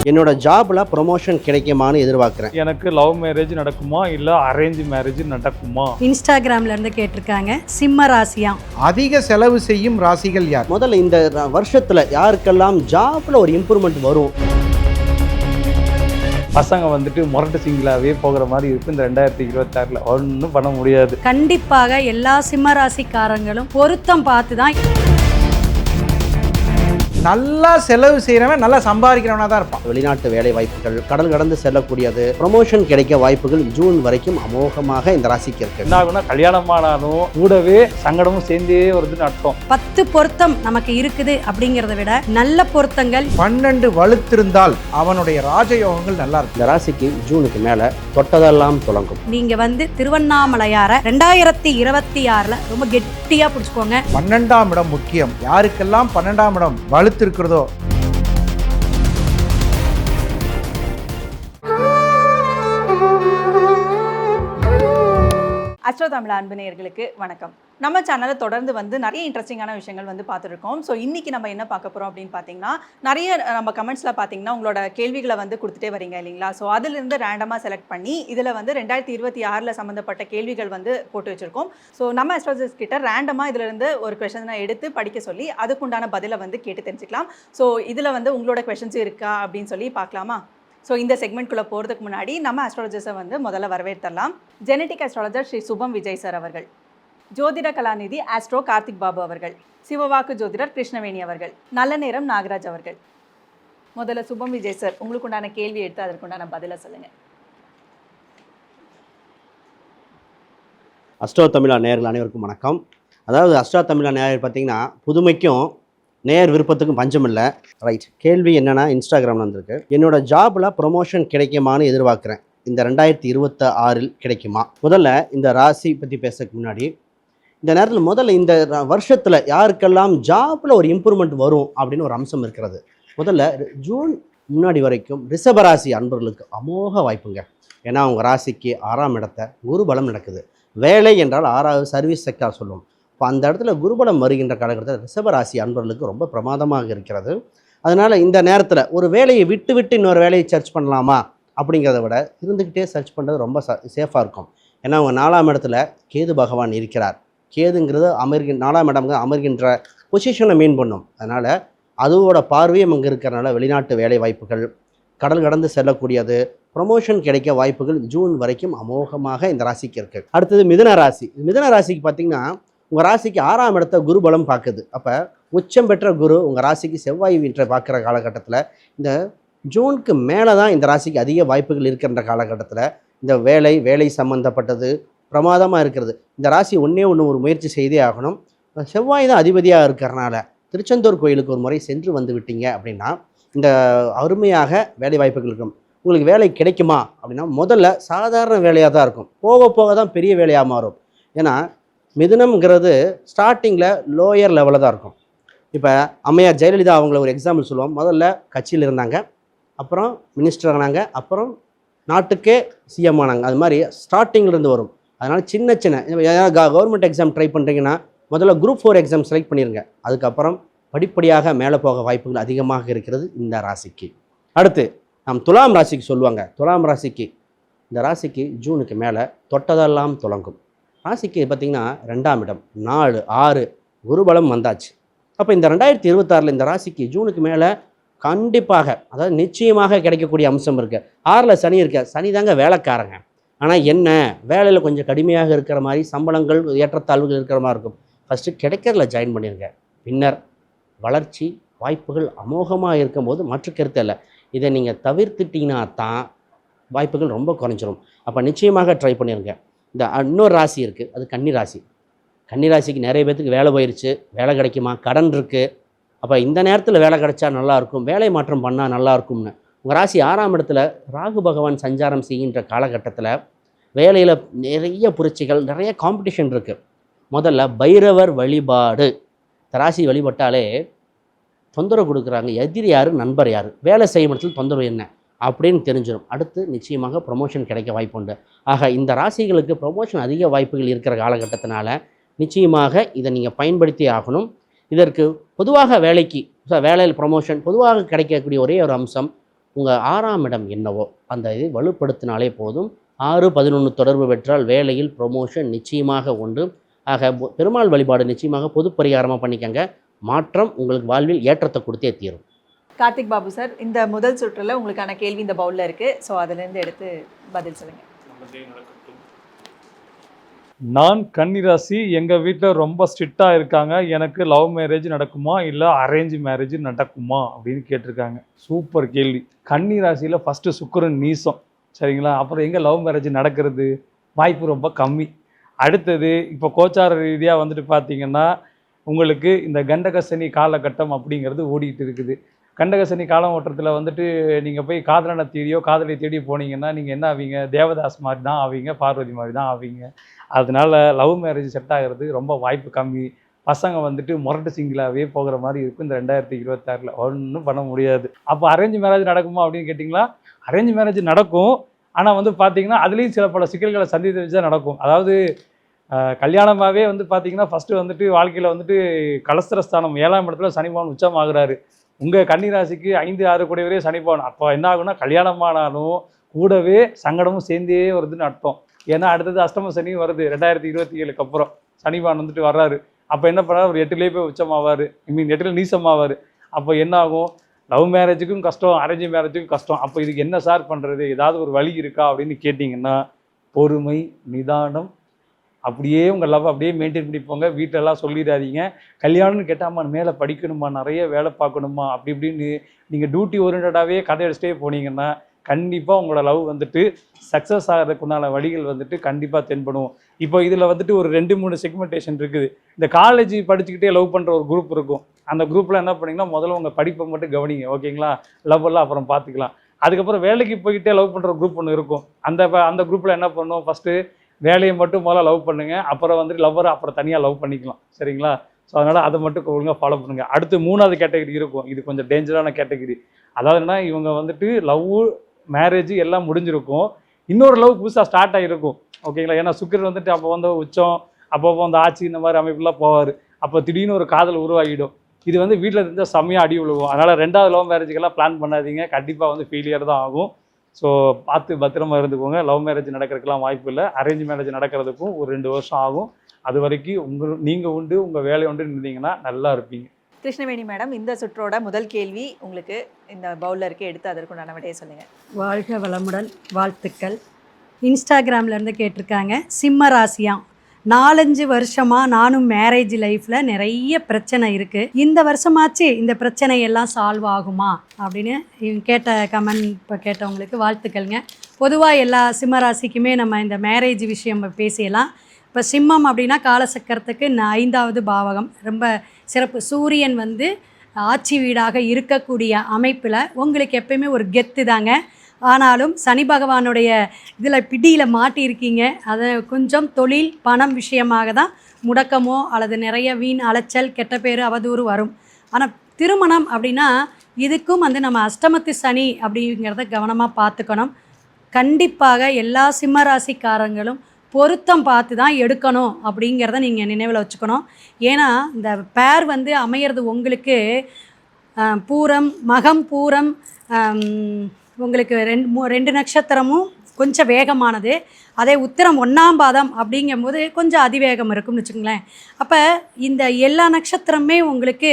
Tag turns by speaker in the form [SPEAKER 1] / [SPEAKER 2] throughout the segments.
[SPEAKER 1] என்னோட ஜாப்ல ப்ரொமோஷன் கிடைக்குமான்னு எதிர்பார்க்குறேன்.
[SPEAKER 2] எனக்கு லவ் மேரேஜ் நடக்குமா இல்லை அரேஞ்ச் மேரேஜ் நடக்குமா?
[SPEAKER 3] இன்ஸ்டாகிராம்ல இருந்து கேட்டிருக்காங்க. சிம்ம ராசியா?
[SPEAKER 4] அதிக செலவு செய்யும் ராசிகள் யார்?
[SPEAKER 1] முதல்ல இந்த வருஷத்துல யாருக்கெல்லாம் ஜாப்ல ஒரு இம்ப்ரூவ்மெண்ட் வரும்?
[SPEAKER 2] பசங்க வந்துட்டு முரட்டு சிங்கிளாவே போகிற மாதிரி இருக்கு இந்த 2026ல. ஒன்றும் பண்ண முடியாது.
[SPEAKER 3] கண்டிப்பாக எல்லா சிம்ம ராசிக்காரங்களும் பொருத்தம் பார்த்து தான்.
[SPEAKER 4] நல்லா செலவு செய்கிறவன் நல்லா சம்பாதிக்கிறவனா தான் இருப்பான்.
[SPEAKER 1] வெளிநாட்டு வேலை வாய்ப்புகள், கடல் கடந்து செல்லக்கூடியது, ப்ரொமோஷன் கிடைக்க வாய்ப்புகள் ஜூன் வரைக்கும் அமோகமாக இந்த ராசிக்கு இருக்கு.
[SPEAKER 2] என்ன ஆகுனா கல்யாணமானாலும் கூடவே சங்கடமும் சேர்ந்தே வருதுன்னு அர்த்தம்.
[SPEAKER 3] 10 பொருத்தம் நமக்கு இருக்குது அப்படிங்கிறத விட நல்ல பொருத்தங்கள்
[SPEAKER 4] 12 வலுத்திருந்தால் அவனுடைய ராஜயோகங்கள் நல்லா இருக்கும்.
[SPEAKER 1] இந்த ராசிக்கு ஜூனுக்கு மேல தொட்டதெல்லாம் தொடங்கும்.
[SPEAKER 3] நீங்க திருவண்ணாமலையார 2026ல ரொம்ப கெட்டியா பிடிச்சுக்கோங்க.
[SPEAKER 4] 12ஆம் இடம் முக்கியம். யாருக்கெல்லாம் 12ஆம் இடம் வலுத்திருக்கிறதோ
[SPEAKER 5] அஸ்ட்ரோ தமிழ் அன்பு நேயர்களுக்கு வணக்கம். நம்ம சேனலை தொடர்ந்து நிறைய இன்ட்ரெஸ்டிங்கான விஷயங்கள் பார்த்துருக்கோம். ஸோ இன்றைக்கி நம்ம என்ன பார்க்க போகிறோம் அப்படின்னு பார்த்தீங்கன்னா, நிறைய நம்ம கமெண்ட்ஸில் பார்த்தீங்கன்னா உங்களோட கேள்விகளை கொடுத்துட்டே வரீங்க இல்லைங்களா? ஸோ அதிலிருந்து ரேண்டமாக செலக்ட் பண்ணி இதில் 2026ல் சம்மந்தப்பட்ட கேள்விகள் போட்டு வச்சுருக்கோம். ஸோ நம்ம அஸ்ட்ராலஜர்ஸ் கிட்ட ரேண்டமாக இதிலிருந்து ஒரு கொஷனை எடுத்து படிக்க சொல்லி அதுக்குண்டான பதிலை கேட்டு தெரிஞ்சுக்கலாம். ஸோ இதில் உங்களோட கொஷன்ஸ் இருக்கா அப்படின்னு சொல்லி பார்க்கலாமா? ஸோ இந்த செக்மெண்ட்குள்ளே போகிறதுக்கு முன்னாடி நம்ம அஸ்ட்ராலஜர்ஸை முதல்ல வரவேற்றலாம். ஜெனட்டிக் அஸ்ட்ராலஜர் ஸ்ரீ சுபம் விஜய் சார் அவர்கள், ஜோதிட கலாநிதி ஆஸ்ட்ரோ கார்த்திக் பாபு அவர்கள், சிவவாக்கு ஜோதிடர் கிருஷ்ணவேணி அவர்கள், நல்ல நேரம் நாகராஜ் அவர்கள். முதல்ல சுபம் விஜய் சார், உங்களுக்கு உண்டான கேள்வி எடுத்து அதற்குண்டான பதிலை சொல்லுங்கள்.
[SPEAKER 1] அஸ்ட்ரோ தமிழா நேயர்கள் அனைவருக்கும் வணக்கம். அதாவது அஸ்ட்ரோ தமிழா நேயர் பார்த்தீங்கன்னா புதுமைக்கும் நேர் விருப்பத்துக்கும் பஞ்சம் இல்லை. ரைட், கேள்வி என்னென்னா இன்ஸ்டாகிராமில் வந்திருக்கு. என்னோட ஜாபில் ப்ரொமோஷன் கிடைக்குமான்னு எதிர்பார்க்குறேன். இந்த 2026 கிடைக்குமா? முதல்ல இந்த ராசி பற்றி பேசுறதுக்கு முன்னாடி இந்த நேரத்தில் முதல்ல இந்த வருஷத்தில் யாருக்கெல்லாம் ஜாபில் ஒரு இம்ப்ரூவ்மெண்ட் வரும் அப்படின்னு ஒரு அம்சம் இருக்கிறது. முதல்ல ஜூன் முன்னாடி வரைக்கும் ரிஷபராசி அன்பர்களுக்கு அமோக வாய்ப்புங்க. ஏன்னா அவங்க ராசிக்கு 6ஆம் இடத்தை குருபலம் நடக்குது. வேலை என்றால் 6வது சர்வீஸ் செக்டார் சொல்லுவோம். இப்போ அந்த இடத்துல குருபலம் வருகின்ற காலகட்டத்தில் ரிஷபராசி அன்பர்களுக்கு ரொம்ப பிரமாதமாக இருக்கிறது. அதனால் இந்த நேரத்தில் ஒரு வேலையை விட்டு இன்னொரு வேலையை சர்ச் பண்ணலாமா அப்படிங்கிறத விட இருந்துக்கிட்டே சர்ச் பண்ணுறது ரொம்ப சேஃபாக இருக்கும். ஏன்னா அவங்க 4ஆம் இடத்துல கேது பகவான் இருக்கிறார். கேதுங்கிறது 4ஆம் இடம் அமர்கின்ற பொசிஷனை மீன் பண்ணும். அதனால் அதோட பார்வையும் அங்கே இருக்கிறனால வெளிநாட்டு வேலை வாய்ப்புகள், கடல் கடந்து செல்லக்கூடியது, ப்ரொமோஷன் கிடைக்க வாய்ப்புகள் ஜூன் வரைக்கும் அமோகமாக இந்த ராசிக்கு இருக்குது. அடுத்தது மிதுன ராசி. மிதுன ராசிக்கு பார்த்திங்கன்னா உங்கள் ராசிக்கு 6ஆம் இடத்த குருபலம் பார்க்குது. அப்போ உச்சம் பெற்ற குரு உங்கள் ராசிக்கு செவ்வாய் வீட்டை பார்க்குற காலகட்டத்தில் இந்த ஜூனுக்கு மேலே தான் இந்த ராசிக்கு அதிக வாய்ப்புகள் இருக்கின்ற காலகட்டத்தில் இந்த வேலை சம்மந்தப்பட்டது பிரமாதமாக இருக்கிறது. இந்த ராசி ஒன்றே ஒரு முயற்சி செய்தே ஆகணும். செவ்வாய் தான் அதிபதியாக இருக்கிறனால திருச்செந்தூர் கோயிலுக்கு ஒரு முறை சென்று வந்து விட்டீங்க அப்படின்னா இந்த அருமையாக வேலை வாய்ப்புகள் இருக்கும். உங்களுக்கு வேலை கிடைக்குமா அப்படின்னா முதல்ல சாதாரண வேலையாக தான் இருக்கும். போக போக தான் பெரிய வேலையாக மாறும். ஏன்னா மிதுனம்ங்கிறது ஸ்டார்டிங்கில் லோயர் லெவலில் தான் இருக்கும். இப்போ அம்மையார் ஜெயலலிதா அவங்கள ஒரு எக்ஸாம்பிள் சொல்லுவோம். முதல்ல கட்சியில் இருந்தாங்க, அப்புறம் மினிஸ்டர் ஆனாங்க, அப்புறம் நாட்டுக்கே சிஎம் ஆனாங்க. அது மாதிரி ஸ்டார்டிங்லேருந்து வரும். அதனால் சின்ன கவர்மெண்ட் எக்ஸாம் ட்ரை பண்ணுறீங்கன்னா முதல்ல குரூப் 4 எக்ஸாம் செலக்ட் பண்ணிடுங்க. அதுக்கப்புறம் படிப்படியாக மேலே போக வாய்ப்புகள் அதிகமாக இருக்கிறது இந்த ராசிக்கு. அடுத்து நாம் துலாம் ராசிக்கு சொல்லுவாங்க. துலாம் ராசிக்கு இந்த ராசிக்கு ஜூனுக்கு மேலே தொட்டதெல்லாம் தொடங்கும். ராசிக்கு பார்த்திங்கன்னா 2ஆம் இடம் 4, 6 குருபலம் வந்தாச்சு. அப்போ இந்த 2026 இந்த ராசிக்கு ஜூனுக்கு மேலே கண்டிப்பாக, அதாவது நிச்சயமாக கிடைக்கக்கூடிய அம்சம் இருக்குது. 6ல் சனி இருக்க, சனி தாங்க வேலைக்காரங்க. ஆனால் என்ன வேலையில் கொஞ்சம் கடுமையாக இருக்கிற மாதிரி, சம்பளங்கள் ஏற்றத்தாழ்வுகள் இருக்கிற மாதிரி இருக்கும். ஃபஸ்ட்டு கிடைக்கிறதுல ஜாயின் பண்ணிடுங்க. பின்னர் வளர்ச்சி வாய்ப்புகள் அமோகமாக இருக்கும்போது மாற்று கருத்து இல்லை. இதை நீங்கள் தவிர்த்துட்டிங்கன்னா தான் வாய்ப்புகள் ரொம்ப குறைஞ்சிரும். அப்போ நிச்சயமாக ட்ரை பண்ணிடுங்க. இந்த இன்னொரு ராசி இருக்குது, அது கன்னி ராசி. கன்னி ராசிக்கு நிறைய பேர்த்துக்கு வேலை போயிடுச்சு, வேலை கிடைக்குமா, கடன் இருக்குது. அப்போ இந்த நேரத்தில் வேலை கிடைச்சா நல்லாயிருக்கும், வேலை மாற்றம் பண்ணால் நல்லாயிருக்கும்னு உங்கள் ராசி 6ஆம் இடத்துல ராகு பகவான் சஞ்சாரம் செய்கின்ற காலகட்டத்தில் வேலையில் நிறைய புரட்சிகள், நிறைய காம்படிஷன் இருக்குது. முதல்ல பைரவர் வழிபாடு. இந்த ராசி வழிபட்டாலே தொந்தரவு கொடுக்குறாங்க. எதிரி யார், நண்பர் யார், வேலை செய்யும் இடத்துல தொந்தரவு என்ன அப்படின்னு தெரிஞ்சிடும். அடுத்து நிச்சயமாக ப்ரொமோஷன் கிடைக்க வாய்ப்பு உண்டு. ஆக இந்த ராசிகளுக்கு ப்ரொமோஷன் அதிக வாய்ப்புகள் இருக்கிற காலகட்டத்தினால நிச்சயமாக இதை நீங்கள் பயன்படுத்தி ஆகணும். இதற்கு பொதுவாக வேலையில் ப்ரொமோஷன் பொதுவாக கிடைக்கக்கூடிய ஒரே ஒரு அம்சம் உங்கள் 6ஆம் இடம் என்னவோ அந்த இதை வலுப்படுத்தினாலே போதும். 6-11 தொடர்பு பெற்றால் வேலையில் ப்ரொமோஷன் நிச்சயமாக உண்டு. ஆக பெருமாள் வழிபாடு நிச்சயமாக பொது பரிகாரமாக பண்ணிக்கங்க. மாற்றம் உங்களுக்கு வாழ்வில் ஏற்றத்தை கொடுத்தே தீரும்.
[SPEAKER 5] கார்த்திக் பாபு சார், இந்த முதல் சுற்றுல உங்களுக்கான கேள்வி இந்த பவுலில் இருக்குது. ஸோ அதுலேருந்து எடுத்து பதில் சொல்லுங்கள்.
[SPEAKER 2] நான் கன்னிராசி, எங்கள் வீட்டில் ரொம்ப ஸ்ட்ரிக்டாக இருக்காங்க. எனக்கு லவ் மேரேஜ் நடக்குமா இல்லை அரேஞ்ச் மேரேஜ் நடக்குமா அப்படின்னு கேட்டிருக்காங்க. சூப்பர் கேள்வி. கன்னிராசியில் ஃபஸ்ட்டு சுக்கிரன் நீசம், சரிங்களா? அப்புறம் எங்கே லவ் மேரேஜ் நடக்கிறது? வாய்ப்பு ரொம்ப கம்மி. அடுத்தது இப்போ கோச்சார ரீதியாக வந்துட்டு பார்த்தீங்கன்னா உங்களுக்கு இந்த கண்டகசனி காலகட்டம் அப்படிங்கிறது ஓடிட்டு இருக்குது. கண்டகசனி காலம் ஓட்டத்தில் வந்துட்டு நீங்கள் போய் காதலனை தேடியோ காதலை தேடி போனீங்கன்னா நீங்கள் என்ன ஆவீங்க? தேவதாஸ் மாதிரி தான் ஆவீங்க, பார்வதி மாதிரி தான் ஆவீங்க. அதனால லவ் மேரேஜ் செட் ஆகிறது ரொம்ப வாய்ப்பு கம்மி. பசங்க வந்துட்டு முரட்டு சிங்கிளாகவே போகிற மாதிரி இருக்கும் இந்த 2026. ஒன்றும் பண்ண முடியாது. அப்போ அரேஞ்ச் மேரேஜ் நடக்குமா அப்படின்னு கேட்டிங்களா? அரேஞ்ச் மேரேஜ் நடக்கும். ஆனால் வந்து பார்த்தீங்கன்னா அதுலேயும் சில பல சிக்கல்களை சந்தித்து வச்சு தான் நடக்கும். அதாவது கல்யாணமாகவே வந்து பார்த்தீங்கன்னா ஃபஸ்ட்டு வந்துட்டு வாழ்க்கையில் வந்துட்டு கலஸ்திரஸ்தானம் 7ஆம் இடத்துல சனிபகவான் உச்சம் ஆகுறாரு. உங்கள் கன்னிராசிக்கு 5-6 கூடவே சனிபகவான். அப்போ என்ன ஆகுனா கல்யாணமானாலும் கூடவே சங்கடமும் சேர்ந்தே வருதுன்னு அர்த்தம். ஏன்னா அடுத்தது அஷ்டம சனி வருது 2027க்கு அப்புறம். சனிபகவான் வந்துட்டு வர்றாரு. அப்போ என்ன பண்ணார்? ஒரு 8லேயே போய் உச்சமாவார், 8ல் நீசமாவார். அப்போ என்ன ஆகும்? லவ் மேரேஜுக்கும் கஷ்டம், அரேஞ்ச் மேரேஜுக்கும் கஷ்டம். அப்போ இதுக்கு என்ன சார் பண்ணுறது? ஏதாவது ஒரு வழி இருக்கா அப்படின்னு கேட்டிங்கன்னா பொறுமை, நிதானம், அப்படியே உங்கள் லவ் அப்படியே மெயின்டைன் பண்ணி போங்க. வீட்டிலலாம் சொல்லிடாதீங்க. கல்யாணம்னு கேட்டாம்மா மேலே படிக்கணுமா, நிறைய வேலை பார்க்கணுமா, அப்படி இப்படின்னு நீங்கள் டியூட்டி ஓரியன்டாகவே கதை அடிச்சிட்டே போனீங்கன்னா கண்டிப்பாக உங்களோட லவ் வந்துட்டு சக்ஸஸ் ஆகிறதுக்குண்டான வழிகள் வந்துட்டு கண்டிப்பாக தென்படும். இப்போ இதில் வந்துட்டு ஒரு 2-3 செக்மெண்டேஷன் இருக்குது. இந்த காலேஜ் படிச்சுக்கிட்டே லவ் பண்ணுற ஒரு குரூப் இருக்கும். அந்த குரூப்பில் என்ன பண்ணிங்கன்னா முதல்ல உங்கள் படிப்பை மட்டும் கவனிங்க, ஓகேங்களா? லவ் எல்லாம் அப்புறம் பார்த்துக்கலாம். அதுக்கப்புறம் வேலைக்கு போய்கிட்டே லவ் பண்ணுற குரூப் ஒன்று இருக்கும். அந்த குரூப்பில் என்ன பண்ணுவோம்? ஃபஸ்ட்டு வேலையை மட்டும் முதல்ல லவ் பண்ணுங்கள், அப்புறம் வந்துட்டு லவ்வரை அப்புறம் தனியாக லவ் பண்ணிக்கலாம், சரிங்களா? ஸோ அதனால் அதை மட்டும் ஒழுங்காக ஃபாலோ பண்ணுங்கள். அடுத்து 3வது கேட்டகரி இருக்கும். இது கொஞ்சம் டேஞ்சரான கேட்டகரி. அதாவதுன்னா இவங்க வந்துட்டு லவ் மேரேஜ் எல்லாம் முடிஞ்சிருக்கும், இன்னொரு லவ் புதுசாக ஸ்டார்ட் ஆகிருக்கும், ஓகேங்களா? ஏன்னா சுக்கிரன் வந்துட்டு அப்போ வந்து உச்சம், அப்போ வந்து ஆட்சி, இந்த மாதிரி அமைப்புலாம் போவார். அப்போ திடீர்னு ஒரு காதல் உருவாகிடும். இது வந்து வீட்டில் இருந்தால் செம்மையாக அடி விழுவும். அதனால் 2வது லவ் மேரேஜுக்கெல்லாம் பிளான் பண்ணாதீங்க. கண்டிப்பாக வந்து ஃபெயிலியர் தான் ஆகும். ஸோ பார்த்து பத்திரமா இருந்துக்கோங்க. லவ் மேரேஜ் நடக்கிறதுக்கெல்லாம் வாய்ப்பு இல்லை. அரேஞ்ச் மேரேஜ் நடக்கிறதுக்கும் ஒரு 2 வருஷம் ஆகும். அது வரைக்கும் நீங்கள் உண்டு, உங்கள் வேலை உண்டு இருந்தீங்கன்னா நல்லா இருப்பீங்க.
[SPEAKER 5] கிருஷ்ணவேணி மேடம், இந்த சுற்றோட முதல் கேள்வி உங்களுக்கு இந்த பவுலில் இருக்க, எடுத்து அதற்குண்டான விடையை சொல்லுங்கள்.
[SPEAKER 3] வாழ்க வளமுடன், வாழ்த்துக்கள். இன்ஸ்டாகிராம்லேருந்து கேட்டிருக்காங்க. சிம்ம ராசியாம். 4-5 வருஷமாக நானும் மேரேஜ் லைஃப்பில் நிறைய பிரச்சனை இருக்குது. இந்த வருஷமாச்சு இந்த பிரச்சனையெல்லாம் சால்வ் ஆகுமா அப்படின்னு இவங்க கேட்ட கமெண்ட் இப்போ கேட்டவங்களுக்கு வாழ்த்துக்கள்ங்க. பொதுவாக எல்லா சிம்ம ராசிக்குமே நம்ம இந்த மேரேஜ் விஷயம் பேசியலாம். இப்போ சிம்மம் அப்படின்னா காலசக்கரத்துக்கு 5வது பாவகம் ரொம்ப சிறப்பு. சூரியன் வந்து ஆட்சி வீடாக இருக்கக்கூடிய அமைப்பில் உங்களுக்கு எப்பயுமே ஒரு கெத்து தாங்க. ஆனாலும் சனி பகவானுடைய இதில் பிடியில் மாட்டியிருக்கீங்க. அதை கொஞ்சம் தொழில் பணம் விஷயமாக தான் முடக்கமோ அல்லது நிறைய வீண் அலைச்சல், கெட்ட பேர், அவதூறு வரும். ஆனால் திருமணம் அப்படின்னா இதுக்கும் வந்து நம்ம அஷ்டமத்து சனி அப்படிங்கிறத கவனமாக பார்த்துக்கணும். கண்டிப்பாக எல்லா சிம்மராசிக்காரங்களும் பொருத்தம் பார்த்து தான் எடுக்கணும் அப்படிங்கிறத நீங்கள் நினைவில் வச்சுக்கணும். ஏன்னா இந்த பேர் வந்து அமையிறது உங்களுக்கு பூரம், மகம், பூரம், உங்களுக்கு 2 நட்சத்திரமும் கொஞ்சம் வேகமானது. அதே உத்திரம் 1ஆம் பாதம் அப்படிங்கும்போது கொஞ்சம் அதிவேகம் இருக்கும்னு வச்சுக்கோங்களேன். அப்போ இந்த எல்லா நட்சத்திரமே உங்களுக்கு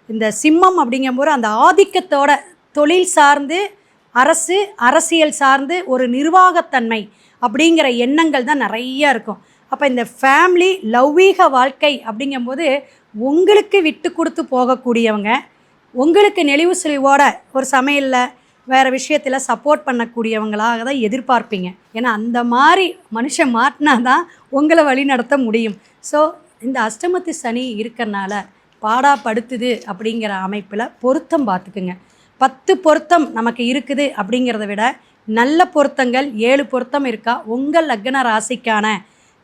[SPEAKER 3] இந்த சிம்மம் அப்படிங்கும்போது அந்த ஆதிக்கத்தோட தொழில் சார்ந்து, அரசியல் சார்ந்து ஒரு நிர்வாகத்தன்மை அப்படிங்கிற எண்ணங்கள் தான் நிறையா இருக்கும். அப்போ இந்த ஃபேமிலி லௌவீக வாழ்க்கை அப்படிங்கும்போது உங்களுக்கு விட்டு கொடுத்து போகக்கூடியவங்க, உங்களுக்கு நெளிவு சுழிவோட ஒரு சமையலில் வேறு விஷயத்தில் சப்போர்ட் பண்ணக்கூடியவங்களாக தான் எதிர்பார்ப்பீங்க. ஏன்னா அந்த மாதிரி மனுஷன் மாட்டினா தான் உங்களை வழி நடத்த முடியும். ஸோ இந்த அஷ்டமத்து சனி இருக்கிறனால பாடாப்படுத்துது அப்படிங்கிற அமைப்பில் பொருத்தம் பார்த்துக்குங்க. 10 பொருத்தம் நமக்கு இருக்குது அப்படிங்கிறத விட நல்ல பொருத்தங்கள் 7 பொருத்தம் இருக்கா உங்கள் லக்ன ராசிக்கான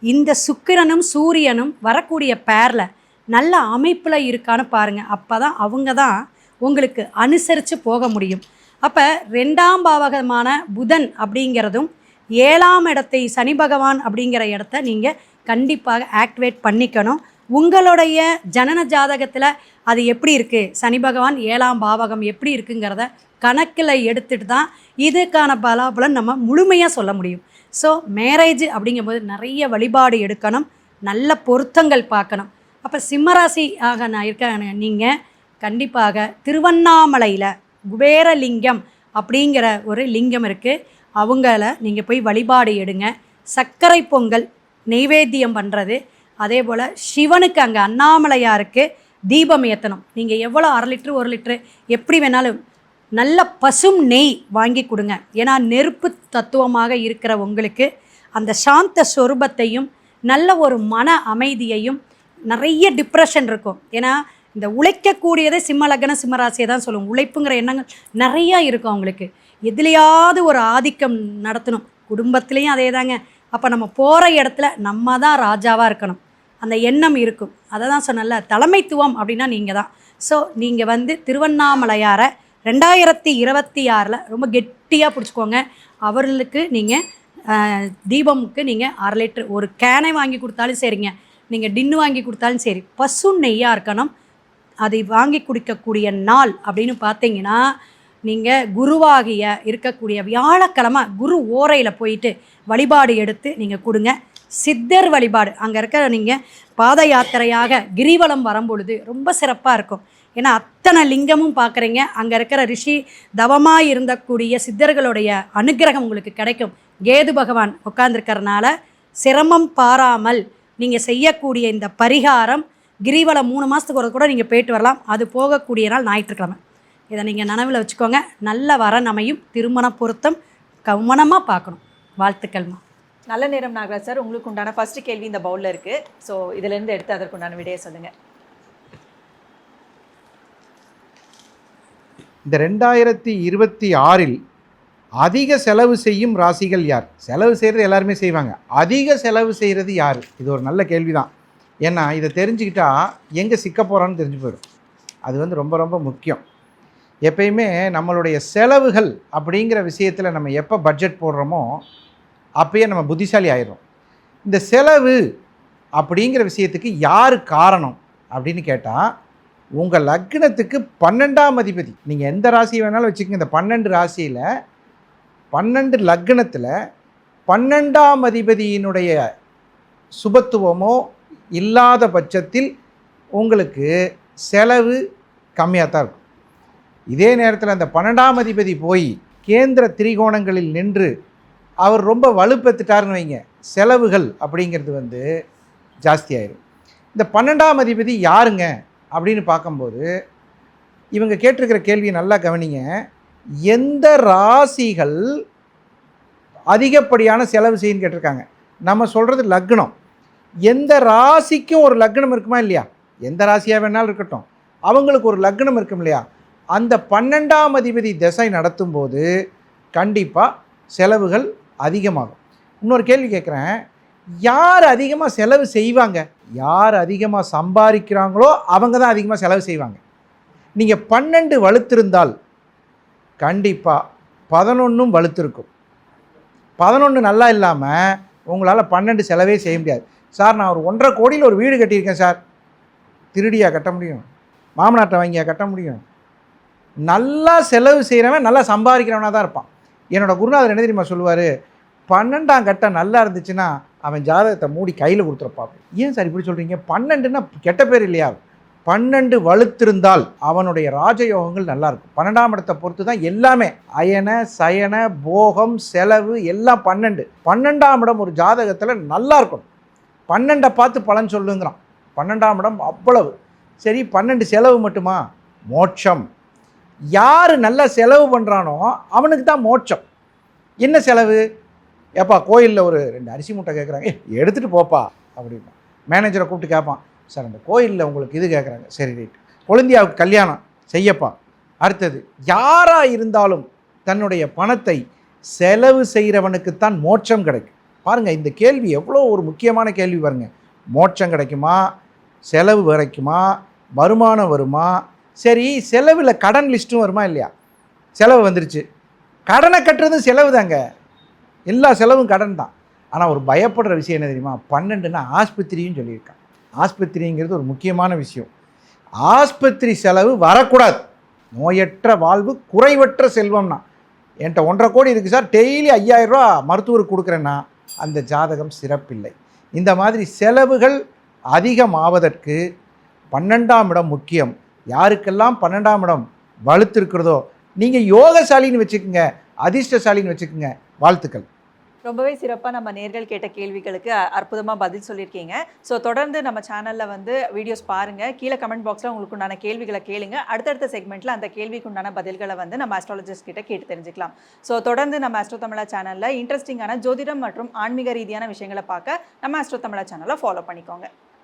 [SPEAKER 3] இந்த சுக்கிரனும் சூரியனும் வரக்கூடிய பேரில் நல்ல அமைப்பில் இருக்கான்னு பாருங்கள். அப்போ தான் அவங்க தான் உங்களுக்கு அனுசரித்து போக முடியும். அப்போ 2ஆம் பாவகமான புதன் அப்படிங்கிறதும் 7ஆம் இடத்தை சனி பகவான் அப்படிங்கிற இடத்த நீங்கள் கண்டிப்பாக ஆக்டிவேட் பண்ணிக்கணும். உங்களுடைய ஜனன ஜாதகத்தில் அது எப்படி இருக்குது, சனி பகவான் 7ஆம் பாவகம் எப்படி இருக்குங்கிறத கணக்கில் எடுத்துகிட்டு தான் இதுக்கான பலாபலன் நம்ம முழுமையாக சொல்ல முடியும். ஸோ மேரேஜ் அப்படிங்கும்போது நிறைய வழிபாடு எடுக்கணும், நல்ல பொருத்தங்கள் பார்க்கணும். அப்போ சிம்மராசி ஆக நான் இருக்க நீங்கள் கண்டிப்பாக திருவண்ணாமலையில் குபேரலிங்கம் அப்படிங்கிற ஒரு லிங்கம் இருக்குது, அவங்கள நீங்கள் போய் வழிபாடு எடுங்க. சர்க்கரை பொங்கல் நெய்வேத்தியம் பண்ணுறது, அதே போல் சிவனுக்கு அங்கே அண்ணாமலையாருக்கு தீபம் ஏற்றணும். நீங்கள் எவ்வளோ 1/2 லிட்ரு 1 லிட்ரு எப்படி வேணாலும் நல்ல பசும் நெய் வாங்கி கொடுங்க. ஏன்னா நெருப்பு தத்துவமாக இருக்கிற உங்களுக்கு அந்த சாந்த சொரூபத்தையும் நல்ல ஒரு மன அமைதியையும், நிறைய டிப்ரெஷன் இருக்கும். ஏன்னா இந்த உழைக்கக்கூடியதே சிம்ம லக்ன சிம்மராசியை தான் சொல்லுவோம். உழைப்புங்கிற எண்ணங்கள் நிறையா இருக்கும் அவங்களுக்கு. எதுலையாவது ஒரு ஆதிக்கம் நடத்தணும், குடும்பத்துலேயும் அதே தாங்க. அப்போ நம்ம போகிற இடத்துல நம்ம தான் ராஜாவாக இருக்கணும், அந்த எண்ணம் இருக்கும். அதை தான் சொன்னல, தலைமைத்துவம் அப்படின்னா நீங்கள் தான். ஸோ நீங்கள் வந்து திருவண்ணாமலையாரை 2026 ரொம்ப கெட்டியாக பிடிச்சிக்கோங்க. அவர்களுக்கு நீங்கள் தீபமுக்கு நீங்கள் 1/2 லிட்ரு ஒரு கேனை வாங்கி கொடுத்தாலும் சரிங்க, நீங்கள் டின்னு வாங்கி கொடுத்தாலும் சரி, பசு நெய்யாக இருக்கணும். அதை வாங்கி குடிக்கக்கூடிய நாள் அப்படின்னு பார்த்தீங்கன்னா, நீங்கள் குருவாகிய இருக்கக்கூடிய வியாழக்கிழமை குரு ஓரையில் போயிட்டு வழிபாடு எடுத்து நீங்கள் கொடுங்க. சித்தர் வழிபாடு அங்கே இருக்கிற நீங்கள் பாத யாத்திரையாக கிரிவலம் வரும்பொழுது ரொம்ப சிறப்பாக இருக்கும். ஏன்னா அத்தனை லிங்கமும் பார்க்குறீங்க, அங்கே இருக்கிற ரிஷி தவமாக இருந்தக்கூடிய சித்தர்களுடைய அனுகிரகம் உங்களுக்கு கிடைக்கும். கேது பகவான் உட்கார்ந்துருக்கறனால சிரமம் பாராமல் நீங்கள் செய்யக்கூடிய இந்த பரிகாரம் கிரிவலம் 3 மாதத்துக்கு ஒரு கூட நீங்கள் போயிட்டு வரலாம். அது போகக்கூடிய நாள் ஞாயிற்றுக்கிழமை. இதை நீங்கள் நனவில் வச்சுக்கோங்க. நல்ல வரன் அமையும். திருமண பொருத்தம் கவனமாக பார்க்கணும். வாழ்த்துக்கள்மா.
[SPEAKER 5] நல்ல நேரம் நாகராஜ் சார். உங்களுக்கு உண்டான ஃபர்ஸ்ட் கேள்வி இந்த பவுலில் இருக்குது. ஸோ இதிலேருந்து எடுத்து அதற்குண்டான விடையை சொல்லுங்கள்.
[SPEAKER 4] இந்த 2026 அதிக செலவு செய்யும் ராசிகள் யார்? செலவு செய்கிறது எல்லாருமே செய்வாங்க, அதிக செலவு செய்கிறது யார்? இது ஒரு நல்ல கேள்வி தான். ஏன்னா இதை தெரிஞ்சுக்கிட்டா எங்கே சிக்க போகிறான்னு தெரிஞ்சு போயிடும். அது வந்து ரொம்ப ரொம்ப முக்கியம். எப்பயுமே நம்மளுடைய செலவுகள் அப்படிங்கிற விஷயத்தில் நம்ம எப்போ பட்ஜெட் போடுறோமோ அப்பயே நம்ம புத்திசாலி ஆயிடுறோம். இந்த செலவு அப்படிங்கிற விஷயத்துக்கு யார் காரணம் அப்படின்னு கேட்டால், உங்கள் லக்னத்துக்கு 12ஆம் அதிபதி. நீங்கள் எந்த ராசி வேணாலும் வச்சுக்கோங்க. இந்த 12 ராசியில் 12 லக்னத்தில் 12ஆம் அதிபதியினுடைய சுபத்துவமோ இல்லாத பட்சத்தில் உங்களுக்கு செலவு கம்மியாக தான் இருக்கும். இதே நேரத்தில் அந்த 12ஆம் அதிபதி போய் கேந்திர திரிகோணங்களில் நின்று அவர் ரொம்ப வலுப்பெற்றுட்டாருன்னு வைங்க, செலவுகள் அப்படிங்கிறது வந்து ஜாஸ்தி ஆயிடும். இந்த 12ஆம் அதிபதி யாருங்க அப்படின்னு பார்க்கும்போது, இவங்க கேட்டிருக்கிற கேள்வியை நல்லா கவனிங்க. எந்த ராசிகள் அதிகப்படியான செலவு செய்யுன்னு கேட்டிருக்காங்க. நம்ம சொல்கிறது லக்னம். எந்த ராசிக்கும் ஒரு லக்னம் இருக்குமா இல்லையா? எந்த ராசியாக வேணாலும் இருக்கட்டும், அவங்களுக்கு ஒரு லக்னம் இருக்கும் இல்லையா? அந்த 12ஆம் அதிபதி திசை நடத்தும்போது கண்டிப்பாக செலவுகள் அதிகமாகும். இன்னொரு கேள்வி கேட்குறேன், யார் அதிகமாக செலவு செய்வாங்க? யார் அதிகமாக சம்பாதிக்கிறாங்களோ அவங்க தான் அதிகமாக செலவு செய்வாங்க. நீங்கள் 12 வலுத்திருந்தால் கண்டிப்பாக 11ம் வலுத்திருக்கும். 11 நல்லா இல்லாமல் உங்களால் 12 செலவே செய்ய முடியாது. சார் நான் ஒரு 1.5 கோடியில் ஒரு வீடு கட்டியிருக்கேன் சார். திருடியாக கட்ட முடியும்? மாமனாட்டை வாங்கியா கட்ட முடியும்? நல்லா செலவு செய்கிறவன் நல்லா சம்பாதிக்கிறவனாக தான் இருப்பான். என்னோடய குருநாதர் என்ன தெரியுமா சொல்லுவார், 12ஆம் கட்டம் நல்லா இருந்துச்சுன்னா அவன் ஜாதகத்தை மூடி கையில் கொடுத்துருப்பான். ஏன் சார் இப்படி சொல்கிறீங்க? 12ன்னா கெட்ட பேர் இல்லையா? 12 வலுத்திருந்தால் அவனுடைய ராஜயோகங்கள் நல்லாயிருக்கும். 12ஆம் இடத்தை பொறுத்து தான் எல்லாமே, அயன சயன போகம் செலவு எல்லாம் 12. 12ஆம் இடம் ஒரு ஜாதகத்தில் நல்லா இருக்கணும். 12 பார்த்து பலன் சொல்லுங்கிறான். 12ஆம் இடம் அவ்வளவு சரி. 12 செலவு மட்டுமா? மோட்சம். யார் நல்லா செலவு பண்ணுறானோ அவனுக்கு தான் மோட்சம். என்ன செலவு? ஏப்பா கோயிலில் ஒரு 2 அரிசி மூட்டை கேட்குறாங்க, எடுத்துகிட்டு போப்பா அப்படின்னா மேனேஜரை கூப்பிட்டு கேட்பான், சார் அந்த கோயிலில் உங்களுக்கு இது கேட்குறாங்க, சரி ரைட், கொழுந்தியாவுக்கு கல்யாணம் செய்யப்பா. அடுத்தது யாராக இருந்தாலும் தன்னுடைய பணத்தை செலவு செய்கிறவனுக்குத்தான் மோட்சம் கிடைக்கும். பாருங்கள், இந்த கேள்வி எவ்வளோ ஒரு முக்கியமான கேள்வி பாருங்கள். மோட்சம் கிடைக்குமா? செலவு கிடைக்குமா? வருமானம் வருமா? சரி, செலவில் கடன் லிஸ்ட்டும் வருமா இல்லையா? செலவு வந்துருச்சு, கடனை கட்டுறதும் செலவு தாங்க. எல்லா செலவும் கடன் தான். ஆனால் ஒரு பயப்படுற விஷயம் என்ன தெரியுமா? 12ன்னா ஆஸ்பத்திரியும் சொல்லியிருக்கான். ஆஸ்பத்திரிங்கிறது ஒரு முக்கியமான விஷயம். ஆஸ்பத்திரி செலவு வரக்கூடாது. நோயற்ற வாழ்வு குறைவற்ற செல்வம்னா, என்கிட்ட 1.5 கோடி இருக்குது சார், டெய்லி 5000 ரூபா மருத்துவருக்கு கொடுக்குறேன்னா அந்த ஜாதகம் சிறப்பில்லை. இந்த மாதிரி செலவுகள் அதிகமாவதற்கு 12ஆம் இடம் முக்கியம். யாருக்கெல்லாம் 12ஆம் இடம் வலுத்திருக்கிறதோ நீங்கள் யோகசாலின்னு வச்சுக்கோங்க, அதிர்ஷ்டசாலின்னு வச்சுக்கோங்க. வாழ்த்துக்கள்.
[SPEAKER 5] ரொம்பவே சிறப்பாக நம்ம நேர்கள் கேட்ட கேள்விகளுக்கு அற்புதமாக பதில் சொல்லியிருக்கீங்க. ஸோ தொடர்ந்து நம்ம சேனலில் வந்து வீடியோஸ் பாருங்கள். கீழே கமெண்ட் பாக்ஸில் உங்களுக்கு உண்டான கேள்விகளை கேளுங்க. அடுத்தடுத்த செக்மெண்ட்டில் அந்த கேள்விக்கு உண்டான பதில்களை வந்து நம்ம அஸ்ட்ராலஜிஸ்ட் கிட்ட கேட்டு தெரிஞ்சுக்கலாம். ஸோ தொடர்ந்து நம்ம அஸ்ட்ரோ தமிழா சேனலில் இன்ட்ரெஸ்டிங்கான ஜோதிடம் மற்றும் ஆன்மீக ரீதியான விஷயங்களை பார்க்க நம்ம அஸ்ட்ரோ தமிழா சேனலை ஃபாலோ பண்ணிக்கோங்க.